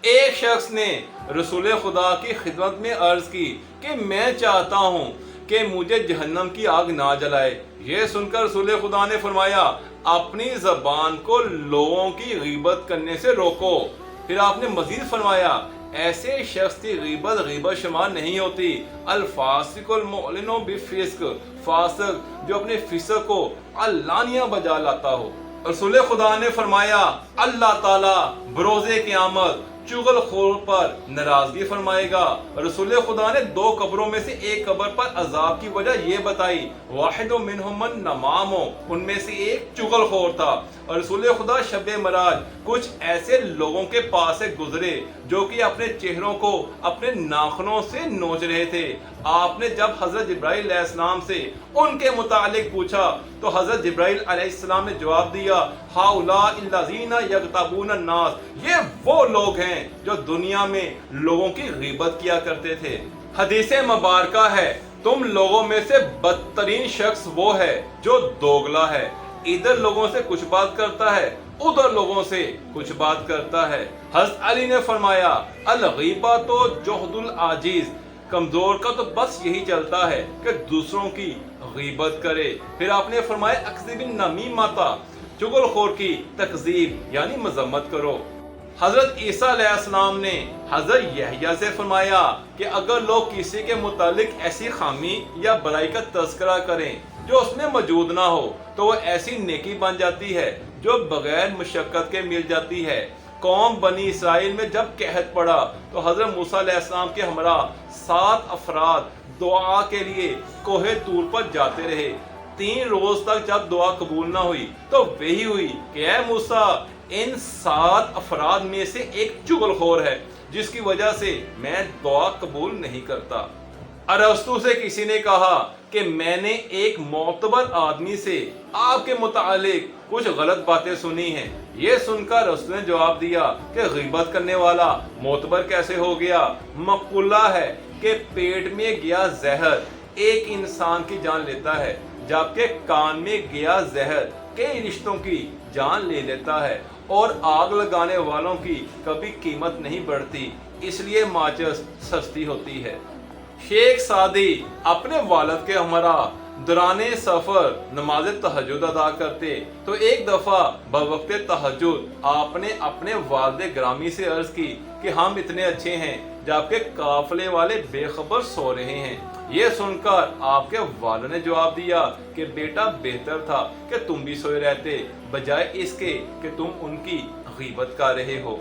ایک شخص نے رسول خدا کی خدمت میں عرض کی کہ میں چاہتا ہوں کہ مجھے جہنم کی آگ نہ جلائے۔ یہ سن کر رسول خدا نے فرمایا اپنی زبان کو لوگوں کی غیبت کرنے سے روکو۔ پھر آپ نے مزید فرمایا ایسے شخص کی غیبت شمار نہیں ہوتی۔ الفاسق المعلن بالفسق، فاسق جو اپنے فسق کو علانیہ بجا لاتا ہو۔ رسول خدا نے فرمایا اللہ تعالیٰ بروز قیامت چغل خور پر ناراضگی فرمائے گا۔ رسول خدا نے دو قبروں میں سے ایک قبر پر عذاب کی وجہ یہ بتائی، واحد منہم النمام، ان میں سے ایک چغل خور تھا۔ اور رسول خدا شب معراج کچھ ایسے لوگوں کے پاس سے گزرے جو کہ اپنے چہروں کو اپنے ناخنوں سے نوچ رہے تھے۔ آپ نے جب حضرت جبرائیل علیہ السلام سے ان کے متعلق پوچھا تو حضرت جبرائیل علیہ السلام نے جواب دیا ہؤلاء الذین یغتابون الناس، یہ وہ لوگ ہیں جو دنیا میں لوگوں کی غیبت کیا کرتے تھے۔ حدیث مبارکہ ہے تم لوگوں میں سے بدترین شخص وہ ہے جو دوگلا ہے، ادھر لوگوں سے کچھ بات کرتا ہے ادھر لوگوں سے کچھ بات کرتا ہے۔ حضرت علی نے فرمایا الغیبۃ جہد العاجز، کمزور کا تو بس یہی چلتا ہے کہ دوسروں کی غیبت کرے۔ پھر آپ نے فرمایا اکذب النمیمۃ، چغل خور کی تکذیب یعنی مذمت کرو۔ حضرت عیسیٰ علیہ السلام نے حضرت یحییٰ سے فرمایا کہ اگر لوگ کسی کے متعلق ایسی خامی یا برائی کا تذکرہ کریں جو اس میں موجود نہ ہو تو وہ ایسی نیکی بن جاتی ہے جو بغیر مشقت کے مل جاتی ہے۔ قوم بنی اسرائیل میں جب قحط پڑا تو حضرت موسیٰ علیہ السلام کے ہمراہ 7 افراد دعا کے لیے کوہ طور پر جاتے رہے۔ 3 روز تک جب دعا قبول نہ ہوئی تو وہی ہوئی کہ اے موسیٰ ان 7 افراد میں سے ایک چغل خور ہے جس کی وجہ سے میں دعا قبول نہیں کرتا۔ ارسطو سے کسی نے کہا کہ میں نے ایک معتبر آدمی سے آپ کے متعلق کچھ غلط باتیں سنی ہیں۔ یہ سن کر ارسطو نے جواب دیا کہ غیبت کرنے والا معتبر کیسے ہو گیا؟ مقولہ ہے کہ پیٹ میں گیا زہر ایک انسان کی جان لیتا ہے جبکہ کان میں گیا زہر کئی رشتوں کی جان لے لیتا ہے، اور آگ لگانے والوں کی کبھی قیمت نہیں بڑھتی، اس لیے ماچس سستی ہوتی ہے۔ شیخ سعدی اپنے والد کے ہمراہ دوران سفر نماز تہجد ادا کرتے تو ایک دفعہ بوقت تہجد آپ نے اپنے والد گرامی سے عرض کی کہ ہم اتنے اچھے ہیں جبکہ قافلے والے بے خبر سو رہے ہیں۔ یہ سن کر آپ کے والد نے جواب دیا کہ بیٹا بہتر تھا کہ تم بھی سوئے رہتے بجائے اس کے کہ تم ان کی غیبت کر رہے ہو۔